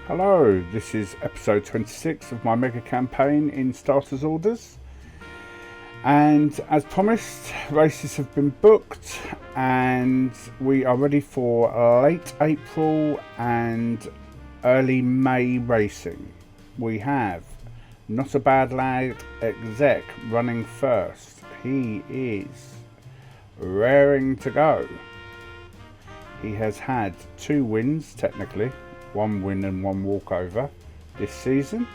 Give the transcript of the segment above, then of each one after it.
Hello, this is episode 26 of my mega campaign in starters orders, and as promised, races have been booked and we are ready for late April and early May racing. We have Not a Bad Lad exec running first. He is raring to go. He has had 2 wins technically, 1 win and 1 walkover this season.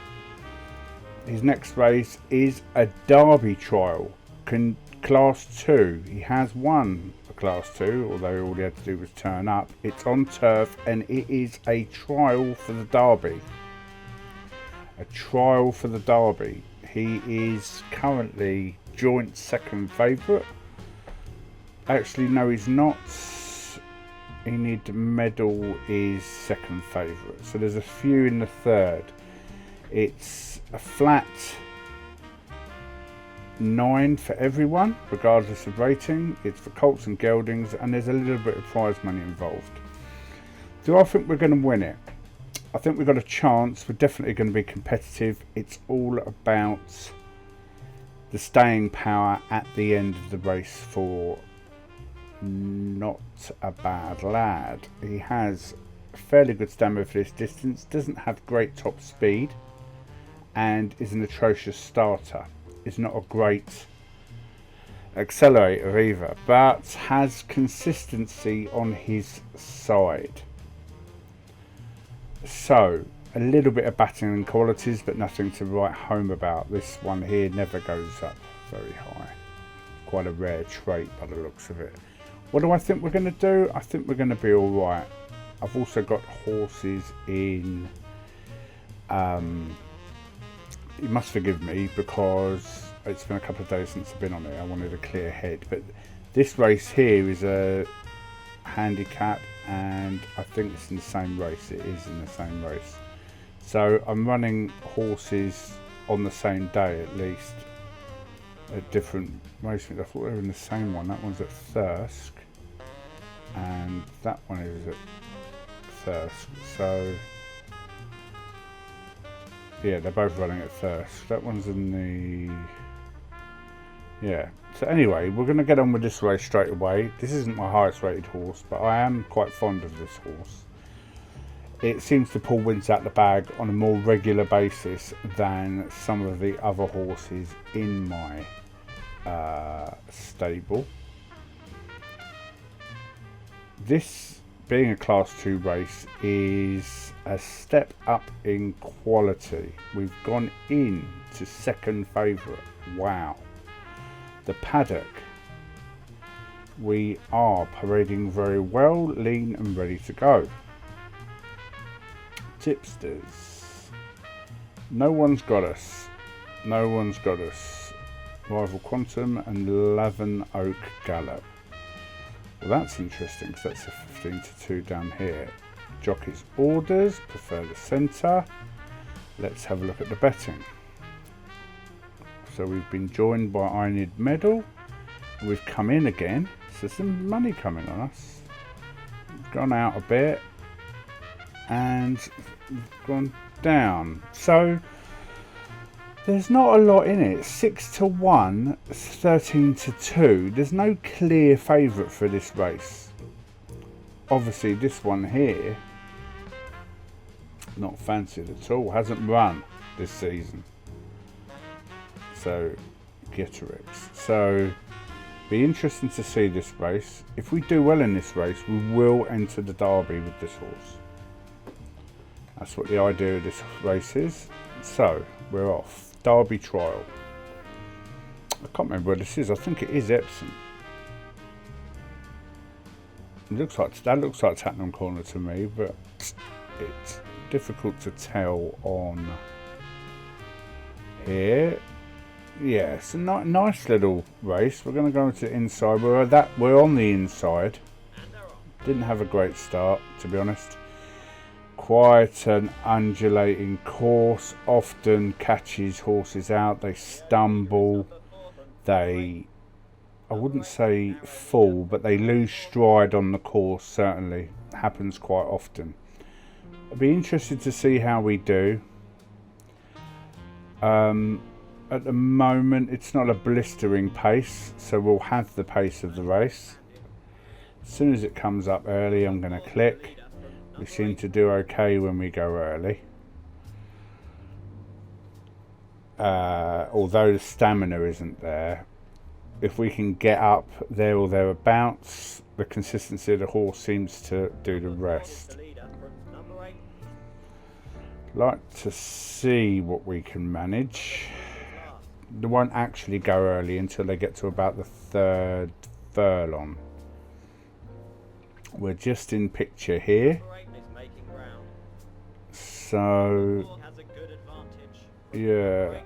His next race is a Derby trial, class 2. He has won a class 2, although all he had to do was turn up. It's on turf and it is a trial for the Derby. A trial for the Derby. He is currently joint second favourite. Actually, no, he's not. Enid Medal is second favourite. So there's a few in the third. It's a flat 9 for everyone, regardless of rating. It's for colts and geldings, and there's a little bit of prize money involved. Do I think we're going to win it? I think we've got a chance. We're definitely going to be competitive. It's all about the staying power at the end of the race for Not a Bad Lad. He has fairly good stamina for this distance, doesn't have great top speed, and is an atrocious starter. Is not a great accelerator either, but has consistency on his side. So a little bit of battling qualities, but nothing to write home about. This one here never goes up very high. Quite a rare trait by the looks of it. What do I think we're going to do? I think we're going to be alright. I've also got horses in... you must forgive me because it's been a couple of days since I've been on it. I wanted a clear head. But this race here is a handicap, and I think it's in the same race. It is in the same race. So I'm running horses on the same day at least. At different races. I thought they were in the same one. That one's at Thirsk. And that one is at Thirsk. So yeah, they're both running at Thirsk. That one's in the... yeah. So anyway, we're going to get on with this race straight away. This isn't my highest rated horse, but I am quite fond of this horse. It seems to pull wins out the bag on a more regular basis than some of the other horses in my stable. This, being a class 2 race, is a step up in quality. We've gone in to second favourite. Wow. The paddock. We are parading very well, lean and ready to go. Tipsters. No one's got us. No one's got us. Rival Quantum and Laven Oak Gallop. Well, that's interesting because that's a 15 to 2 down here. Jockey's orders, prefer the centre. Let's have a look at the betting. So we've been joined by Enid Medal. We've come in again. So some money coming on us. We've gone out a bit and we've gone down. So there's not a lot in it. 6 to 1, 13 to 2. There's no clear favourite for this race. Obviously this one here, not fancied at all, hasn't run this season. So Gitterix. So be interesting to see this race. If we do well in this race, we will enter the Derby with this horse. That's what the idea of this race is. So we're off. Derby trial. I can't remember where this is. I think it is Epsom. It looks like Tattenham Corner to me, but it's difficult to tell on here. Yeah, it's a nice little race. We're going to go into the inside. We're on the inside. Didn't have a great start, to be honest. Quite an undulating course, often catches horses out. They stumble, they, I wouldn't say fall, but they lose stride on the course. Certainly happens quite often. I'd be interested to see how we do. At the moment it's not a blistering pace, so we'll have the pace of the race. As soon as it comes up early, I'm going to click. We seem to do okay when we go early. Although the stamina isn't there, if we can get up there or thereabouts, the consistency of the horse seems to do the rest. Like to see what we can manage. They won't actually go early until they get to about the 3rd furlong. We're just in picture here, so yeah,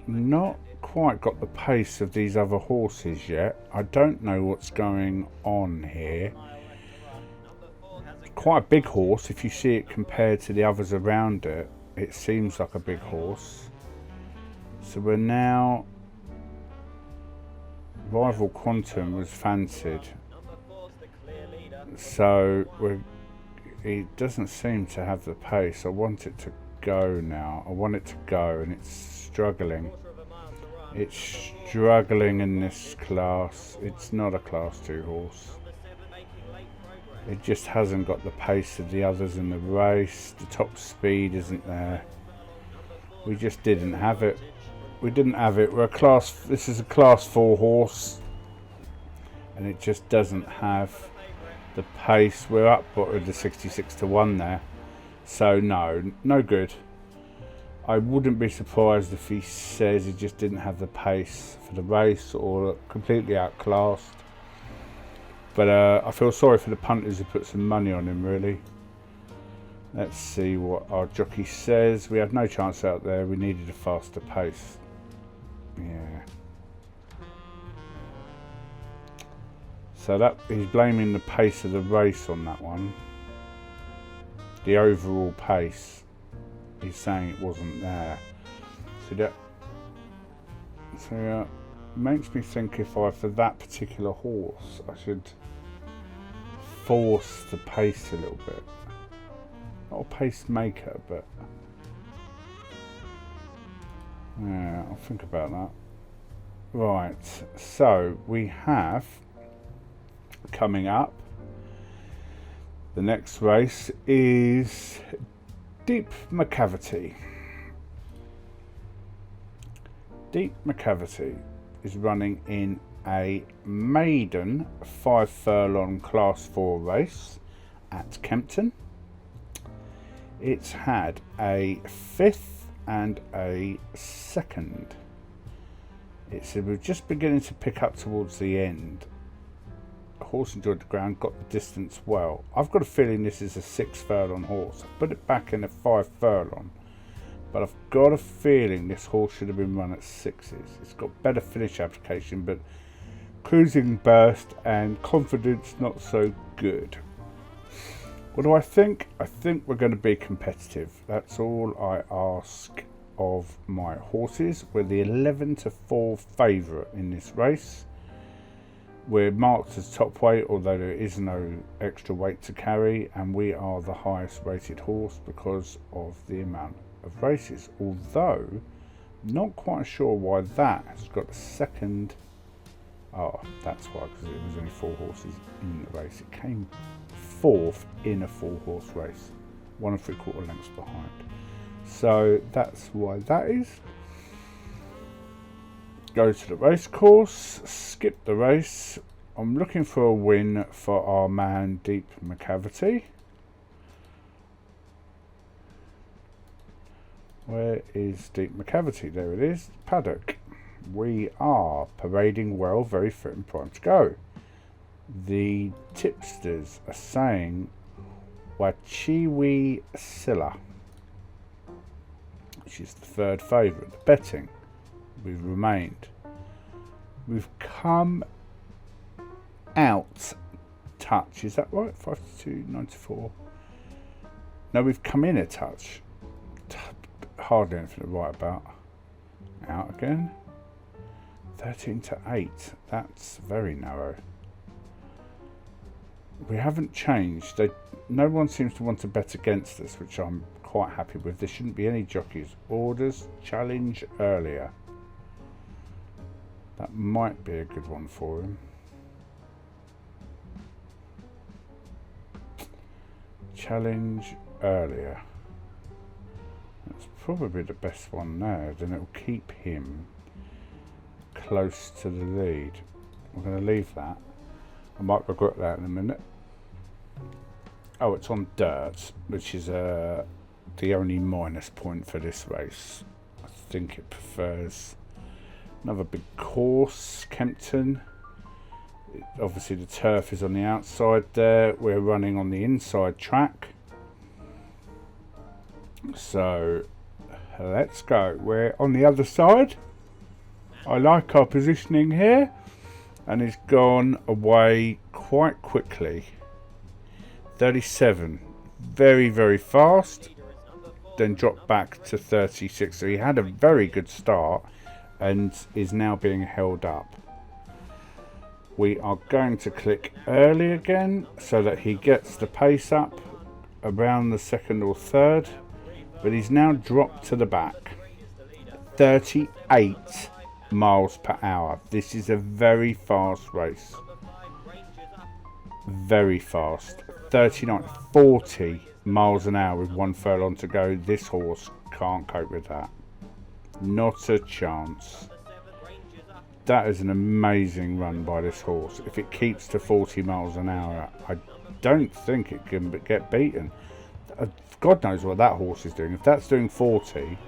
not quite got the pace of these other horses yet. I don't know what's going on here. Quite a big horse. If you see it compared to the others around it, it seems like a big horse. So we're now, Rival Quantum was fancied, so it doesn't seem to have the pace. I want it to go now. I want it to go, and it's struggling. It's struggling in this class. It's not a class 2 horse. It just hasn't got the pace of the others in the race. The top speed isn't there. We just didn't have it. We didn't have it. This is a class 4 horse, and it just doesn't have the pace. We're up with the 66-1 there, so no good. I wouldn't be surprised if he says he just didn't have the pace for the race or completely outclassed. But I feel sorry for the punters who put some money on him, really. Let's see what our jockey says. We had no chance out there. We needed a faster pace. Yeah. So that he's blaming the pace of the race on that one. The overall pace. He's saying it wasn't there. So that makes me think if for that particular horse, I should force the pace a little bit. Not a pacemaker, but yeah, I'll think about that. Right, so we have coming up, the next race is Deep McCavity. Deep McCavity is running in a maiden 5 furlong class 4 race at Kempton. It's had a 5th and a 2nd. We're just beginning to pick up towards the end. The horse enjoyed the ground, got the distance well. I've got a feeling this is a 6 furlong horse. I put it back in a 5 furlong, but I've got a feeling this horse should have been run at 6s. It's got better finish application, but cruising burst and confidence not so good. What do I think? I think we're going to be competitive. That's all I ask of my horses. We're the 11-4 favourite in this race. We're marked as top weight, although there is no extra weight to carry, and we are the highest rated horse because of the amount of races. Although, not quite sure why that has got a 2nd. Oh, that's why, because it was only 4 horses in the race. It came 4th in a 4-horse race, 1 3/4 lengths behind. So that's why that is. Go to the race course, skip the race. I'm looking for a win for our man Deep McCavity. Where is Deep McCavity? There it is, paddock. We are parading well, very fit and primed to go. The tipsters are saying Wachiwi Silla, which is the 3rd favourite. The betting, we've remained. We've come out touch, is that right? 5-2-94. No, we've come in a touch. Hardly anything to write about. Out again. 13-8. That's very narrow. we haven't changed. No one seems to want to bet against us, which I'm quite happy with. There shouldn't be any jockeys. Orders, challenge earlier. That might be a good one for him. Challenge earlier. That's probably the best one there. Then it'll keep him close to the lead. I'm going to leave that. I might regret that in a minute. Oh, it's on dirt, which is the only minus point for this race. I think it prefers another big course, Kempton. Obviously the turf is on the outside there. We're running on the inside track. So let's go. We're on the other side. I like our positioning here. And he's gone away quite quickly. 37. Very, very fast. Then dropped back to 36. So he had a very good start and is now being held up. We are going to click early again so that he gets the pace up around the second or third. But he's now dropped to the back. 38 miles per hour. This is a very fast race. Very fast. 39, 40 miles an hour with 1 furlong to go. This horse can't cope with that. Not a chance. That is an amazing run by this horse. If it keeps to 40 miles an hour, I don't think it can get beaten. God knows what that horse is doing. If that's doing 40,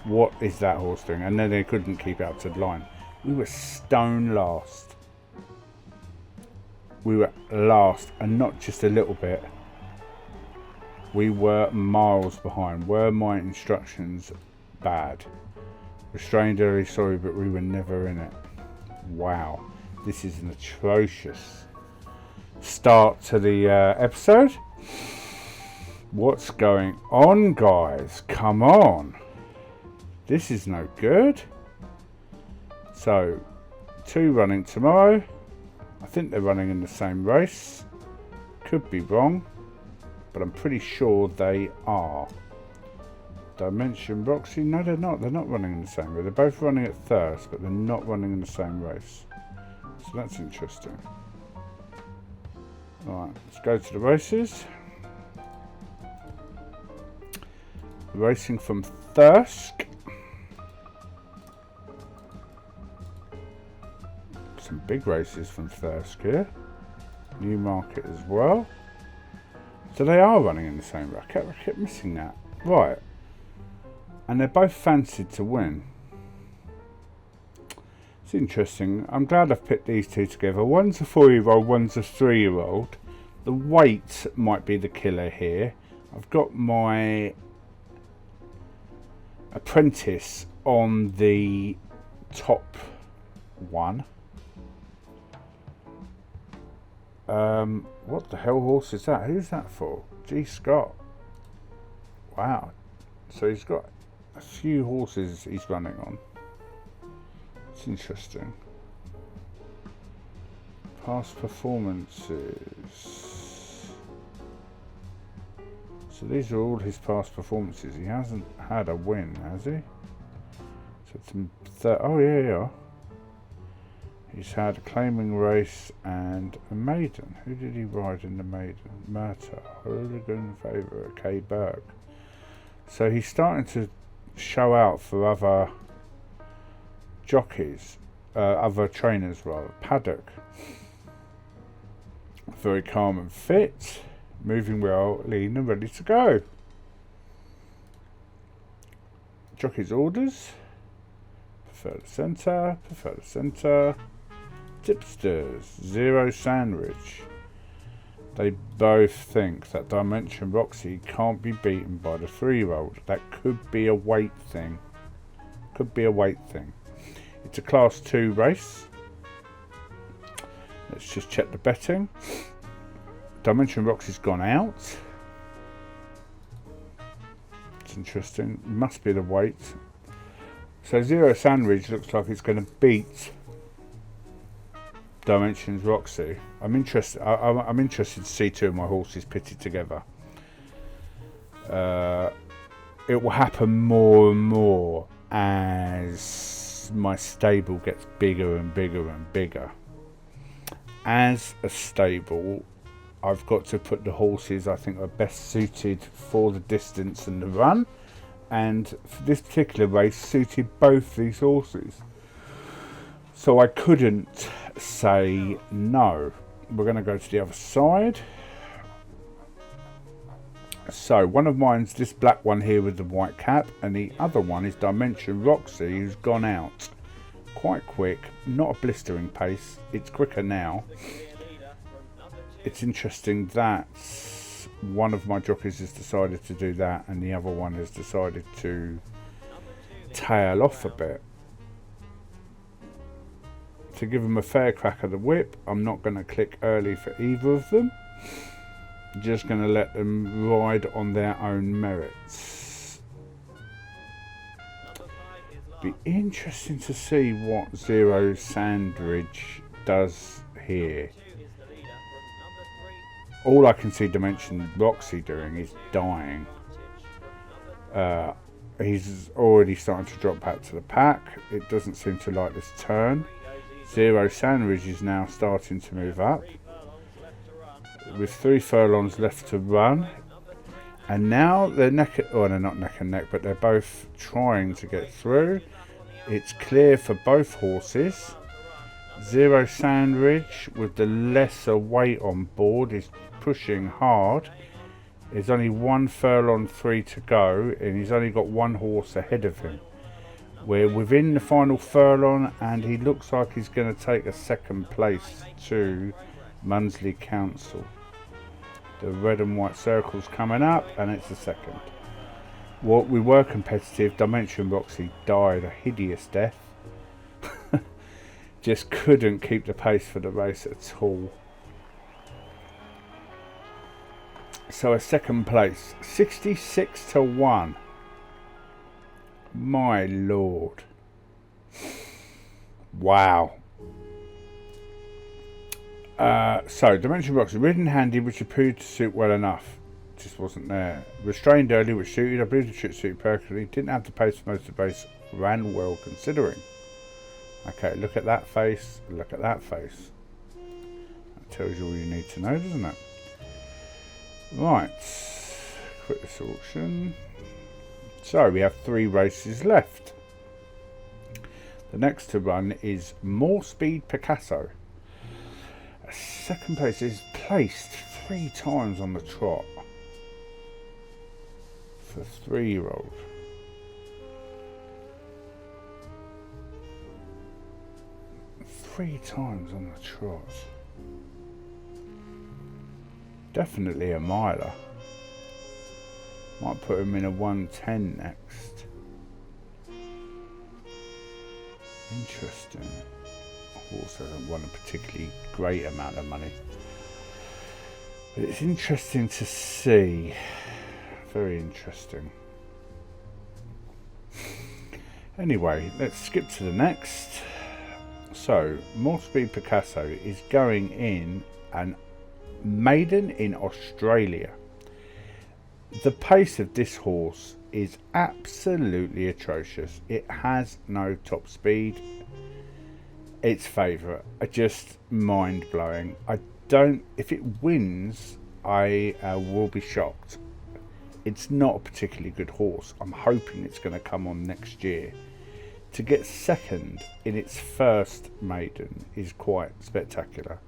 what is that horse doing? And then they couldn't keep up to the line. We were stone last. We were last, and not just a little bit. We were miles behind. Were my instructions bad? Restrained early, sorry, but we were never in it. Wow, this is an atrocious start to the episode. What's going on, guys? Come on. This is no good. So, 2 running tomorrow. I think they're running in the same race. Could be wrong, but I'm pretty sure they are. Dimension Roxy? No, they're not. They're not running in the same race. They're both running at Thirsk, but they're not running in the same race. So that's interesting. Alright, let's go to the races. Racing from Thirsk. Some big races from Thirsk here. Newmarket as well. So they are running in the same race. I kept missing that. Right. And they're both fancied to win. It's interesting. I'm glad I've put these two together. One's a 4-year-old, one's a 3-year-old. The weight might be the killer here. I've got my apprentice on the top one. What the hell horse is that? Who's that for? G. Scott. Wow. So he's got a few horses he's running on. It's interesting. Past performances. So these are all his past performances. He hasn't had a win, has he? So it's oh yeah. He's had a claiming race and a maiden. Who did he ride in the maiden? Murta, Hooligan favourite, K. Berg. So he's starting to show out for other jockeys, other trainers rather. Paddock. Very calm and fit. Moving well, lean and ready to go. Jockey's orders. Prefer the centre, prefer the centre. Tipsters, 0 Sandwich. They both think that Dimension Roxy can't be beaten by the 3-year-old. That could be a weight thing. Could be a weight thing. It's a Class 2 race. Let's just check the betting. Dimension Roxy's gone out. It's interesting. Must be the weight. So 0 Sandwich looks like it's going to beat Dimensions Roxy. I'm interested. I'm interested to see two of my horses pitted together. It will happen more and more as my stable gets bigger and bigger and bigger. As a stable, I've got to put the horses I think are best suited for the distance and the run, and for this particular race suited both these horses. So I couldn't say no. We're going to go to the other side. So one of mine's this black one here with the white cap, and the other one is Dimension Roxy, who's gone out quite quick. Not a blistering pace, it's quicker now. It's interesting that one of my jockeys has decided to do that and the other one has decided to tail off a bit. To give them a fair crack of the whip, I'm not going to click early for either of them. Just going to let them ride on their own merits. Be interesting to see what Zero Sandridge does here. All I can see Dimension Roxy doing is dying. He's already starting to drop back to the pack. It doesn't seem to like this turn. Zero Sandridge is now starting to move up. With 3 furlongs left to run. And now they're they're not neck and neck, but they're both trying to get through. It's clear for both horses. Zero Sandridge, with the lesser weight on board, is pushing hard. There's only 1 furlong 3 to go, and he's only got 1 horse ahead of him. We're within the final furlong, and he looks like he's going to take a second place to Munsley Council. The red and white circle's coming up, and it's a second. Well, we were competitive. Dimension Roxy died a hideous death. Just couldn't keep the pace for the race at all. So a second place, 66 to 1. My lord. Wow. So Dimension Roxy, ridden handy, which appeared to suit well enough. Just wasn't there. Restrained early, which suited. I believe the trip suited perfectly. Didn't have the pace for most of the race. Ran well considering. Okay, look at that face. Look at that face. That tells you all you need to know, doesn't it? Right. Quit this auction. So we have 3 races left. The next to run is More Speed Picasso. Second place is placed 3 times on the trot for 3-year-old. Three times on the trot. Definitely a miler. Might put him in a 110 next. Interesting. Horse hasn't won a particularly great amount of money. But it's interesting to see. Very interesting. Anyway, let's skip to the next. So, More Speed Picasso is going in an maiden in Australia. The pace of this horse is absolutely atrocious. It has no top speed. Its favourite, just mind blowing. If it wins, I will be shocked. It's not a particularly good horse. I'm hoping it's going to come on next year. To get second in its first maiden is quite spectacular.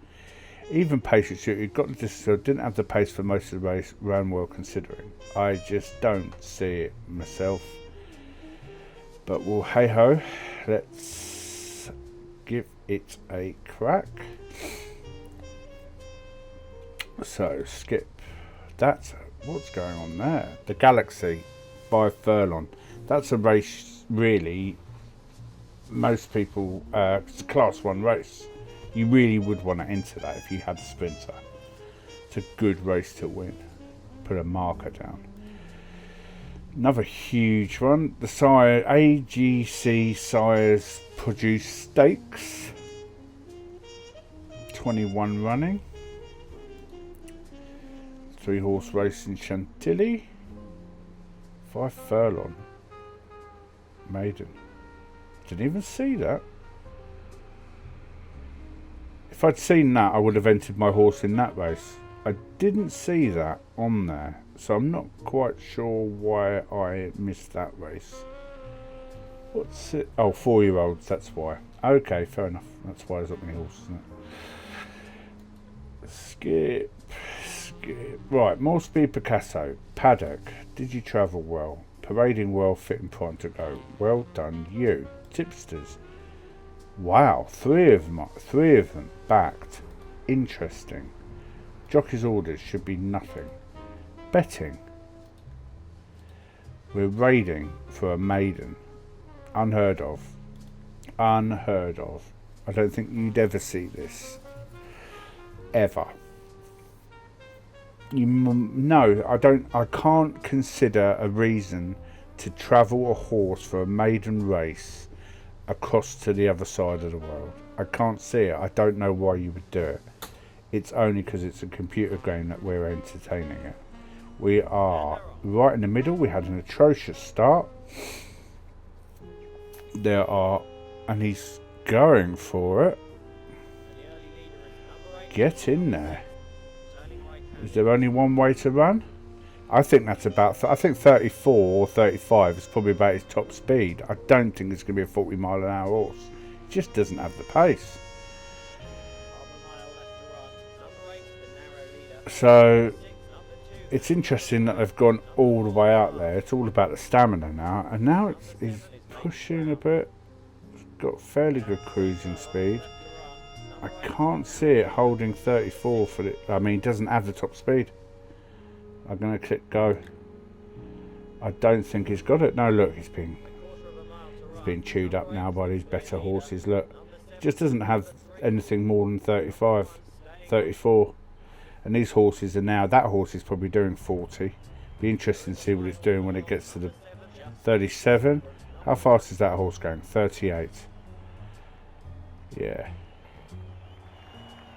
Even pace it suited, got the distance, didn't have the pace for most of the race, ran well considering. I just don't see it myself. But well, hey ho, let's give it a crack. So skip. That's what's going on there. The Galaxy by furlong. That's a race really. Most people, it's a class 1 race. You really would want to enter that if you had a sprinter. It's a good race to win. Put a marker down. Another huge one. The Sire AGC Sires Produce Stakes. 21 running. 3-horse race in Chantilly. 5 furlong. Maiden. Didn't even see that. If I'd seen that, I would have entered my horse in that race. I didn't see that on there, so I'm not quite sure why I missed that race. What's it? Oh, 4-year-olds, that's why. Okay, fair enough. That's why there's not many horses in it. Skip. Right, more speed Picasso. Paddock. Did you travel well? Parading well, fit and primed to go. Well done, you. Tipsters. Wow, 3 of them backed. Interesting. Jockey's orders should be nothing. Betting. We're raiding for a maiden. Unheard of. Unheard of. I don't think you'd ever see this. Ever. No, I don't. I can't consider a reason to travel a horse for a maiden race across to the other side of the world. I can't see it. I don't know why you would do it. It's only because it's a computer game that we're entertaining it. We are right in the middle. We had an atrocious start. And he's going for it. Get in there. Is there only one way to run? I think that's about, I think 34 or 35 is probably about his top speed. I don't think it's going to be a 40-mile-an-hour horse. He just doesn't have the pace. So it's interesting that they've gone all the way out there. It's all about the stamina now. And now he's pushing a bit. He's got fairly good cruising speed. I can't see it holding 34 for it. I mean, he doesn't have the top speed. I'm going to click go. I don't think he's got it. No, look, he's being chewed up now by these better horses. Look, he just doesn't have anything more than 35, 34. And these horses are now, that horse is probably doing 40. Be interesting to see what it's doing when it gets to the 37. How fast is that horse going? 38. Yeah.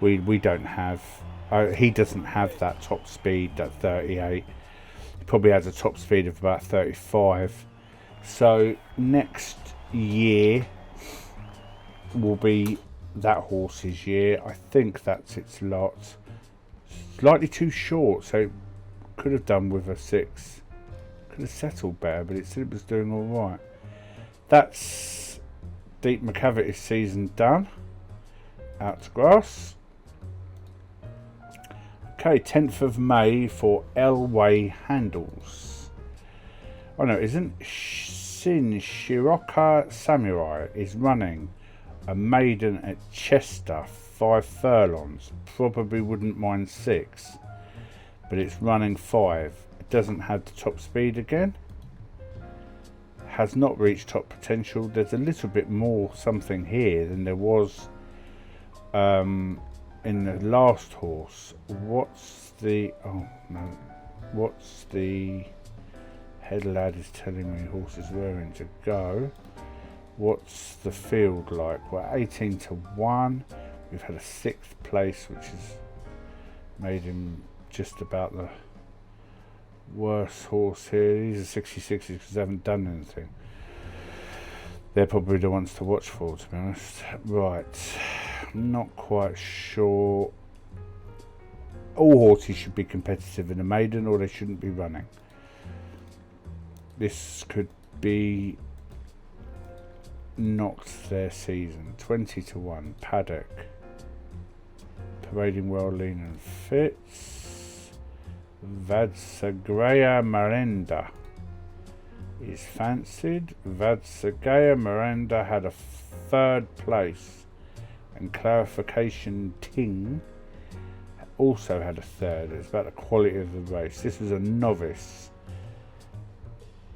We don't have, he doesn't have that top speed, that 38. He probably has a top speed of about 35. So next year will be that horse's year. I think that's its lot. Slightly too short, so could have done with a 6. Could have settled better, but it said it was doing all right. That's Deep McCavity season done. Out to grass. Okay, 10th of May for Elway Handles. Oh no, it isn't. Sin Shiroka Samurai is running a maiden at Chester, 5 furlongs. Probably wouldn't mind 6, but it's running 5. It doesn't have the top speed again. Has not reached top potential. There's a little bit more something here than there was in the last horse. What's the, oh no, what's the head lad is telling me horse is raring to go. What's the field like? We're 18 to 1. We've had a 6th place, which has made him just about the worst horse here. These are 66s because they haven't done anything. They're probably the ones to watch for, to be honest. Right, I'm not quite sure. All horses should be competitive in a maiden, or they shouldn't be running. This could be not their season. 20 to 1. Paddock. Parading well, lean and fits. Vadsagreya Miranda is fancied. Vadsagreya Miranda had a 3rd place, and Clarification Ting also had a 3rd. It's about the quality of the race. This was a novice,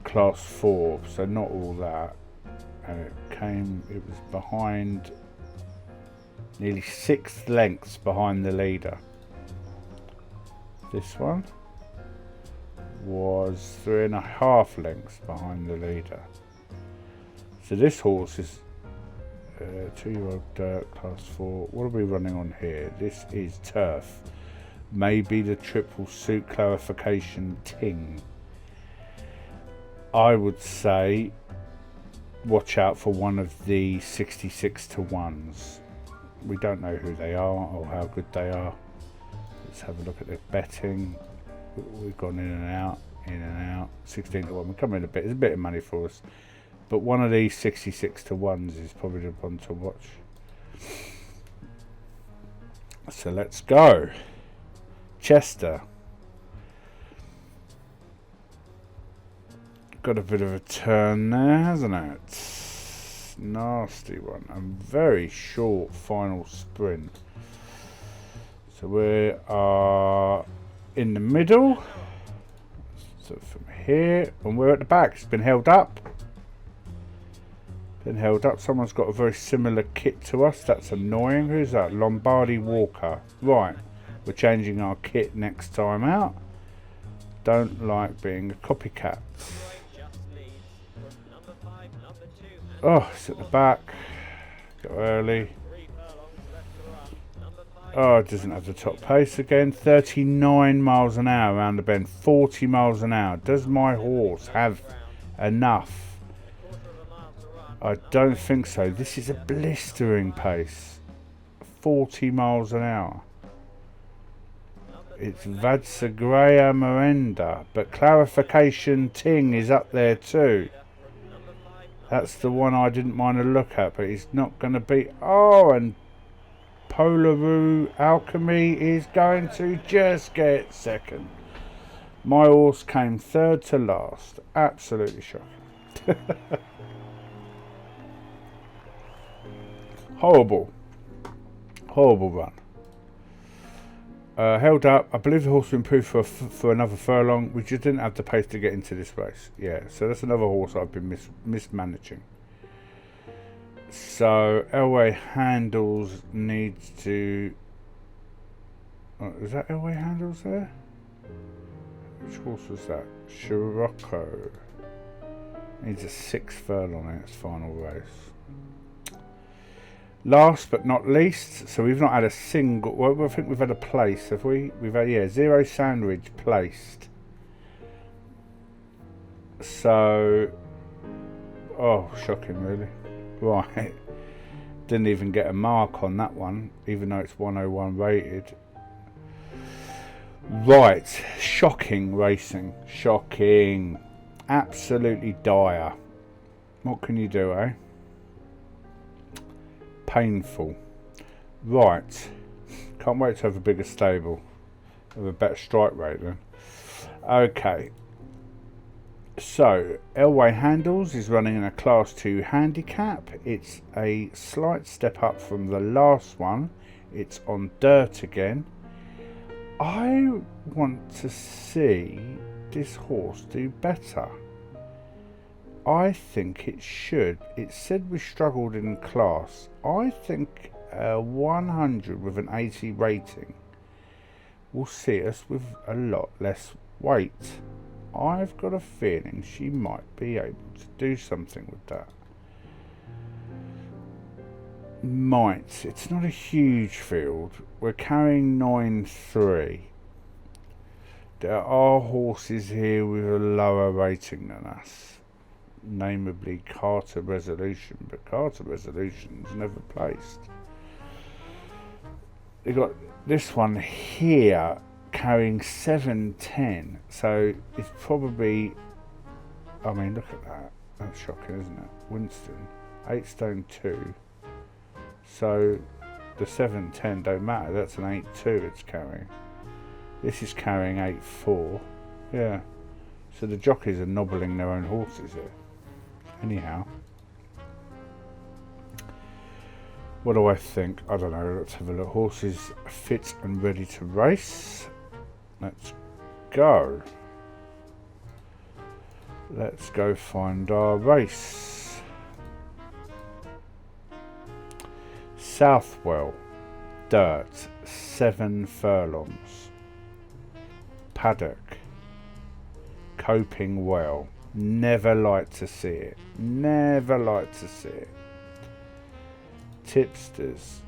class 4, so not all that. And it was behind, nearly 6 lengths behind the leader. This one was 3.5 lengths behind the leader. So this horse is 2-year-old dirt, class 4. What are we running on here? This is turf. Maybe the triple suit clarification ting. I would say watch out for one of the 66 to 1s. We don't know who they are or how good they are. Let's have a look at the betting. We've gone in and out, 16 to 1. We're coming in a bit. It's a bit of money for us. But one of these 66 to 1s is probably the one to watch. So let's go. Chester. Got a bit of a turn there, hasn't it? Nasty one. A very short final sprint. So we are in the middle. So from here, and we're at the back. It's been held up. Someone's got a very similar kit to us. That's annoying. Who's that? Lombardi Walker. Right. We're changing our kit next time out. Don't like being a copycat. Oh, it's at the back. Go early. Oh, it doesn't have the top pace again. 39 miles an hour around the bend. 40 miles an hour. Does my horse have enough? I don't think so. This is a blistering pace. 40 miles an hour. It's Vadsagrea Miranda. But Clarification Ting is up there too. That's the one I didn't mind to look at, but it's not going to be... Oh, and Polaroo Alchemy is going to just get second. My horse came third to last. Absolutely shocking. Horrible run. Held up. I believe the horse will improve for another furlong. We just didn't have the pace to get into this race. Yeah, so that's another horse I've been mismanaging. So Elway Handles needs to... Oh, is that Elway Handles there? Which horse was that? Scirocco. Needs a 6th furlong in its final race. Last but not least, so we've not had a single... Well, I think we've had a place, have we? We've had, yeah, 0 Sandwich placed. So... Oh, shocking, really. Right. Didn't even get a mark on that one, even though it's 101 rated. Right. Shocking racing. Shocking. Absolutely dire. What can you do, eh? Painful. Right. Can't wait to have a bigger stable. Have a better strike rate then. Okay. So, Elway Handles is running in a Class 2 handicap. It's a slight step up from the last one. It's on dirt again. I want to see this horse do better. I think it should. It said we struggled in class. I think 100 with an 80 rating will see us with a lot less weight. I've got a feeling she might be able to do something with that. Might. It's not a huge field. We're carrying 9-3. There are horses here with a lower rating than us. Namely Carter Resolution, but Carter Resolution's never placed. They've got this one here carrying 7-10, so it's probably, I mean, look at that. That's shocking, isn't it? Winston, 8 stone 2. So the 7-10 don't matter. That's an 8-2 it's carrying. This is carrying 8-4. Yeah. So the jockeys are nobbling their own horses here. Anyhow. What do I think? I don't know. Let's have a look. Horses fit and ready to race. Let's go. Let's go find our race. Southwell. Dirt. 7 furlongs. Paddock. Coping well. Never like to see it. Never like to see it. Tipsters.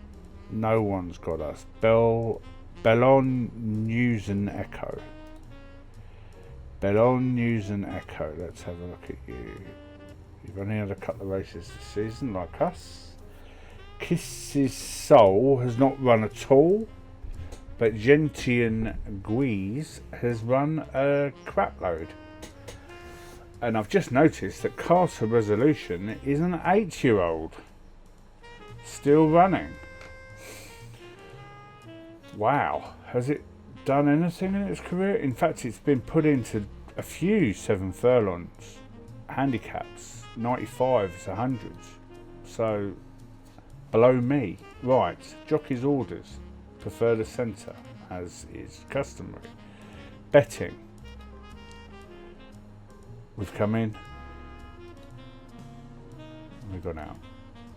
No one's got us. Bellon News and Echo. Bellon News and Echo. Let's have a look at you. You've only had a couple of races this season, like us. Kiss's Soul has not run at all, but Gentian Guise has run a crap load. And I've just noticed that Castle Resolution is an 8-year-old. Still running. Wow. Has it done anything in its career? In fact, it's been put into a few 7 furlongs handicaps. 95s, 100s. So, below me. Right. Jockey's orders. Prefer the centre, as is customary. Betting. We've come in. We've gone out.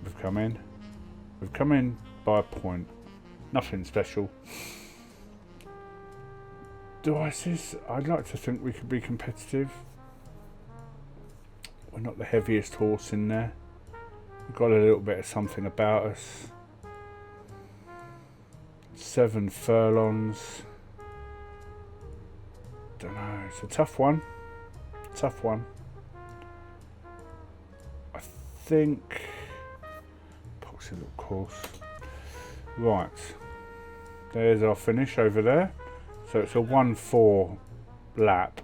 We've come in. We've come in by a point. Nothing special. Devices. I'd like to think we could be competitive. We're not the heaviest horse in there. We've got a little bit of something about us. 7 furlongs. Don't know. It's a tough one. Tough one. I think. Poxy little course. Right. There's our finish over there. So it's a 1-4 lap.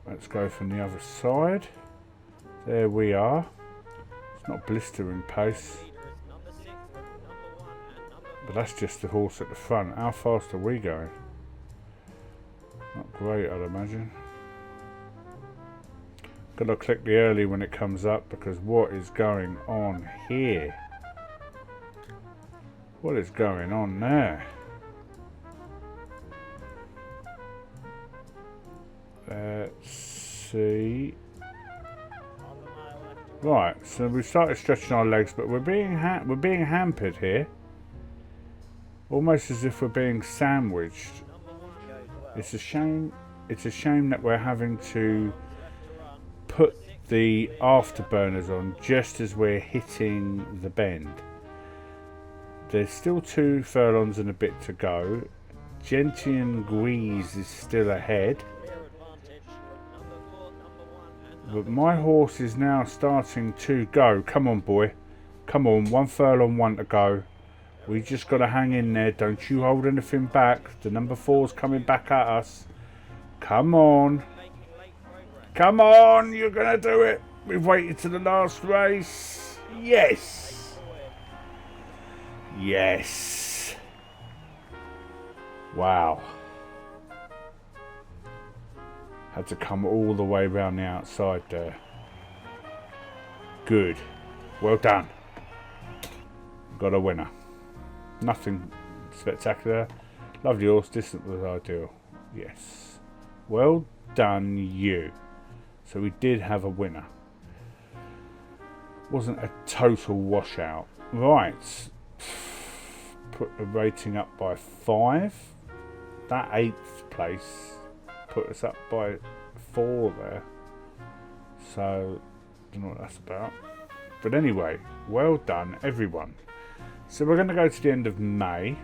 Let's go from the other side. There we are. It's not blistering pace. But that's just the horse at the front. How fast are we going? Not great, I'd imagine. Gotta click the early when it comes up, because what is going on here? What is going on there? Let's see. Right, so we started stretching our legs, but we're being hampered here. Almost as if we're being sandwiched. It's a shame. It's a shame that we're having to put the afterburners on just as we're hitting the bend. There's still 2 furlongs and a bit to go. Gentian Guise is still ahead. But my horse is now starting to go. Come on, boy. Come on, 1 furlong, 1 to go. We just got to hang in there. Don't you hold anything back. The number 4's coming back at us. Come on. Come on, you're going to do it. We've waited to the last race. Yes. Yes. Wow. Had to come all the way around the outside there. Good. Well done. Got a winner. Nothing spectacular. Lovely horse. Distance was ideal. Yes. Well done, you. So we did have a winner. Wasn't a total washout. Right. Put the rating up by 5. That 8th place put us up by 4 there. So, don't know what that's about. But anyway, well done, everyone. So we're going to go to the end of May.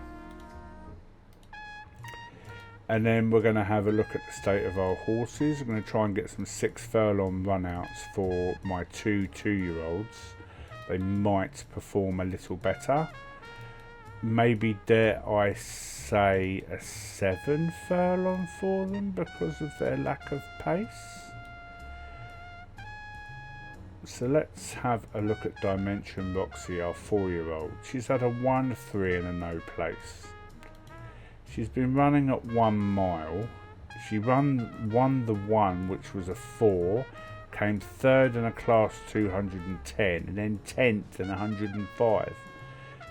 And then we're going to have a look at the state of our horses. I'm going to try and get some 6 furlong runouts for my 2 2-year-olds. They might perform a little better. Maybe, dare I say, a 7 furlong for them because of their lack of pace. So let's have a look at Dimension Roxy, our 4-year-old. She's had a 1-3 and a no place. She's been running at 1 mile. She won the 1, which was a 4, came 3rd in a class 210, and then 10th in 105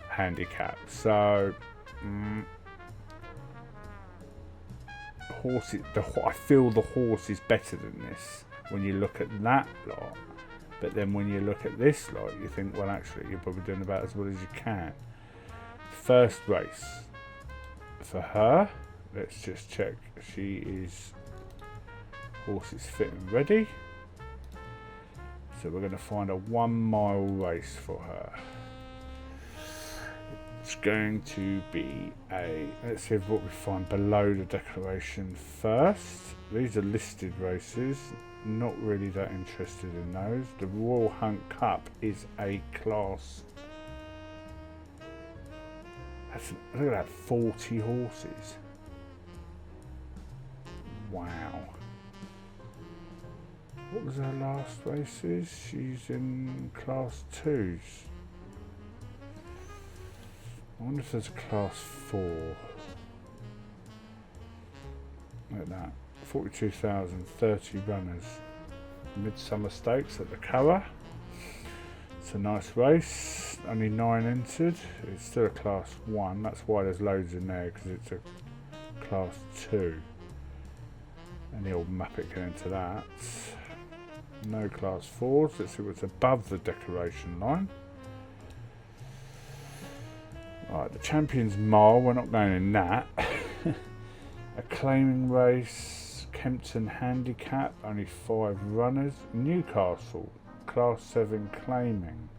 handicap. So, I feel the horse is better than this when you look at that lot. But then when you look at this lot, you think, well, actually, you're probably doing about as well as you can. First race for her. Let's just check. She is. Horse is fit and ready. So we're going to find a 1 mile race for her. it's going to be let's see what we find below the declaration first. These are listed races, not really that interested in those. The Royal Hunt Cup is a class, look at that, 40 horses. Wow. What was her last races? She's in class 2s. I wonder if there's a class 4. Look at that. 42,000, 30 runners. Midsummer Stakes at the Curragh. It's a nice race. Only 9 entered. It's still a class 1. That's why there's loads in there, because it's a class 2. And the old Muppet can enter that. No class 4s. Let's see what's above the decoration line. Right, the Champions Mile, we're not going in that. A claiming race, Kempton Handicap, only 5 runners. Newcastle, class 7 claiming.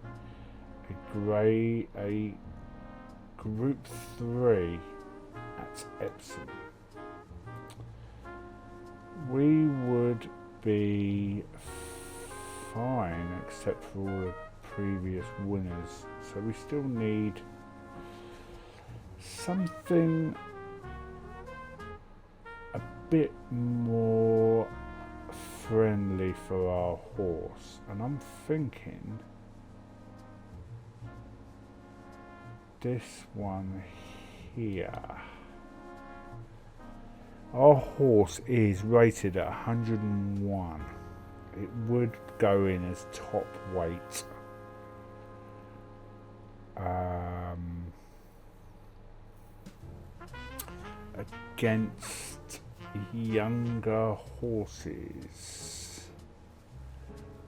A group 3 at Epsom. We would be fine except for all the previous winners, so we still need something a bit more friendly for our horse, and I'm thinking this one here. Our horse is rated at 101. It would go in as top weight. Against younger horses.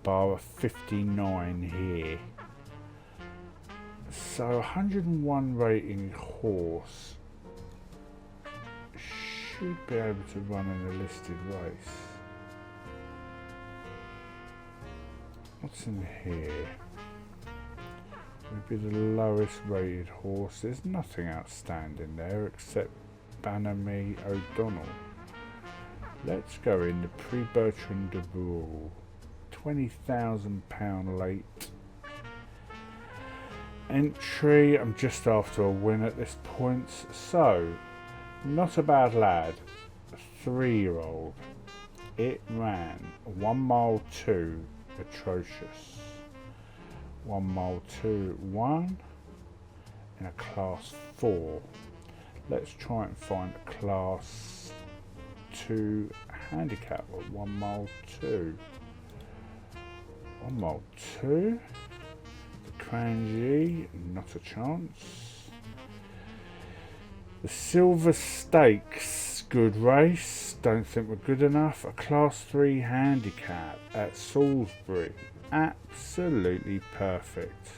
Bar a 59 here. So 101 rating horse should be able to run in a listed race. What's in here? Would be the lowest rated horse. There's nothing outstanding there except Bannerme O'Donnell. Let's go in the Prix Bertrand de Bourg. £20,000 late entry. I'm just after a win at this point, so not a bad lad. A 3-year-old. It ran 1 mile 2, atrocious. 1 mile 2, 1 in a class 4. Let's try and find a class 2 handicap at 1 mile 2. 1 mile 2. The Crangy, not a chance. The Silver Stakes, good race. Don't think we're good enough. A class 3 handicap at Salisbury. Absolutely perfect.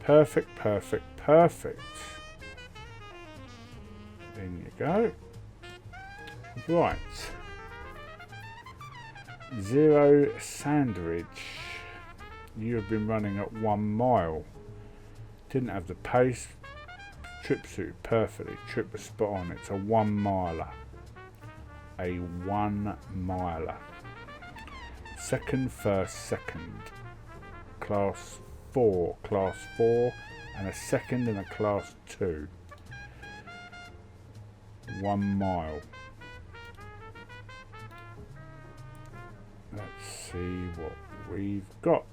Perfect, perfect, perfect. In you go. Right. Zero Sandridge. You have been running at 1 mile. Didn't have the pace. Trip suited perfectly. Trip was spot on. It's a 1 miler. A 1 miler. Second, first, second. Class 4. Class 4. And a second and a class 2. 1 mile. Let's see what we've got.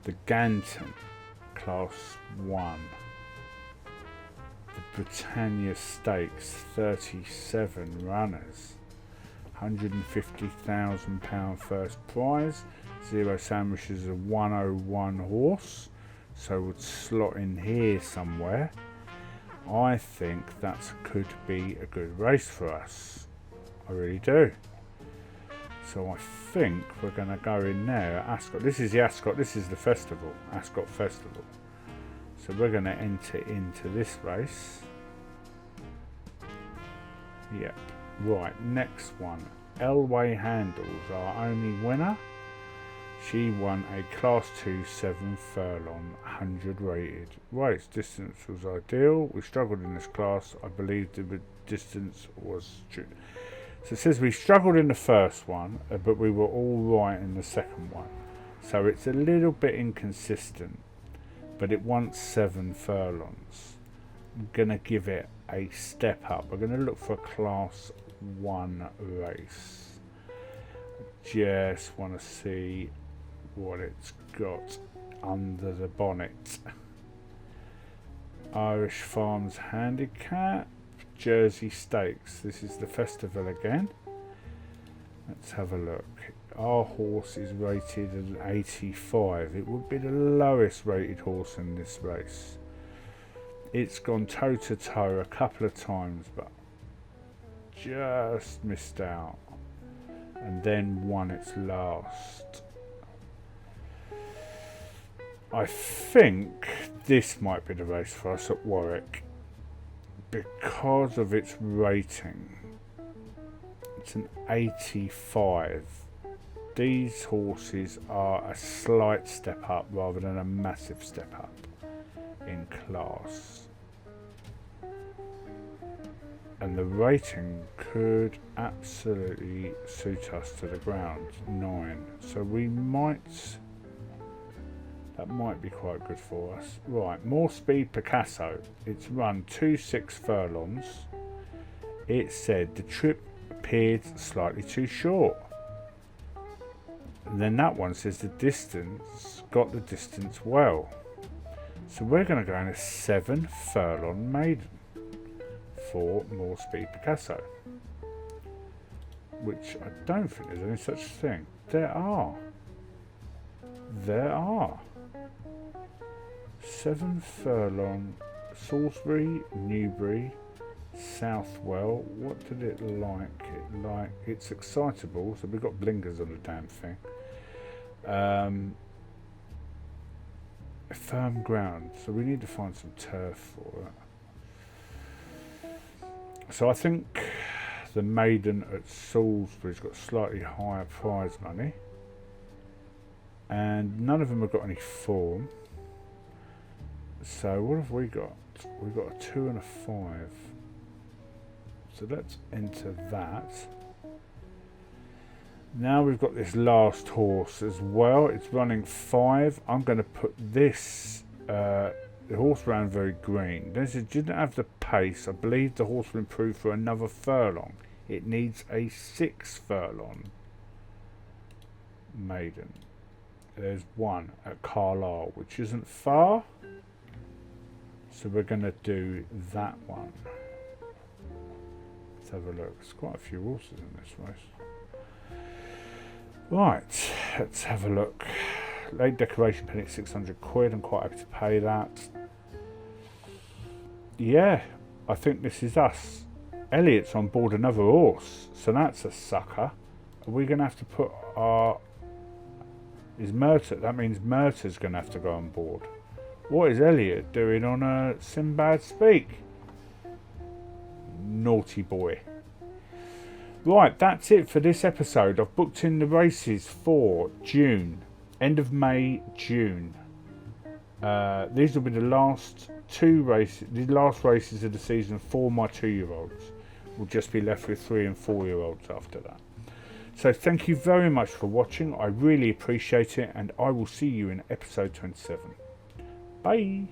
The Ganton, class 1. The Britannia Stakes, 37 runners. £150,000 first prize. Zero Sandwich is a 101 horse, so would slot in here somewhere. I think that could be a good race for us. I really do. So I think we're going to go in there at Ascot. This is the Ascot, this is the festival, Ascot Festival. So we're going to enter into this race. Yep. Right, next one. Elway Handles, our only winner. She won a Class 2 7 furlong 100 rated. Race distance was ideal. We struggled in this class. I believe the distance was true. So it says we struggled in the first one, but we were all right in the second one. So it's a little bit inconsistent, but it wants 7 furlongs. I'm going to give it a step up. We're going to look for a Class 1 race. Just want to see what it's got under the bonnet. Irish Farms Handicap, Jersey Stakes. This is the festival again. Let's have a look. Our horse is rated at an 85. It would be the lowest rated horse in this race. It's gone toe to toe a couple of times, but just missed out, and then won its last. I think this might be the race for us at Warwick because of its rating. It's an 85. These horses are a slight step up rather than a massive step up in class. And the rating could absolutely suit us to the ground, 9. So we might, that might be quite good for us. Right, More Speed Picasso. It's run 2 6 furlongs. It said the trip appeared slightly too short. And then that one says the distance, got the distance well. So we're going to go in a 7 furlong maiden for More Speed Picasso, which I don't think there's any such thing. There are 7 furlong, Salisbury, Newbury, Southwell. What did it like? It's excitable, so we've got blinkers on the damn thing. Firm ground, so we need to find some turf for it. So I think the maiden at Salisbury's got slightly higher prize money, and none of them have got any form. So what have we got? We've got a 2 and a 5. So let's enter that. Now we've got this last horse as well. It's running 5. I'm going to put this. The horse ran very green. This didn't have the pace. I believe the horse will improve for another furlong. It needs a 6 furlong maiden. There's one at Carlisle, which isn't far. So we're going to do that one. Let's have a look. There's quite a few horses in this race. Right, let's have a look. Late decoration penny, 600 quid. I'm quite happy to pay that. Yeah, I think this is us. Elliot's on board another horse, so that's a sucker. Are we going to have to put our... Is Murta? That means Murta's going to have to go on board. What is Elliot doing on a Sinbad Speak? Naughty boy. Right, that's it for this episode. I've booked in the races for June. End of May, June. These will be the last 2 races, the last races of the season for my 2-year-olds. We'll just be left with 3 and 4-year-olds after that. So thank you very much for watching. I really appreciate it, and I will see you in episode 27. Bye.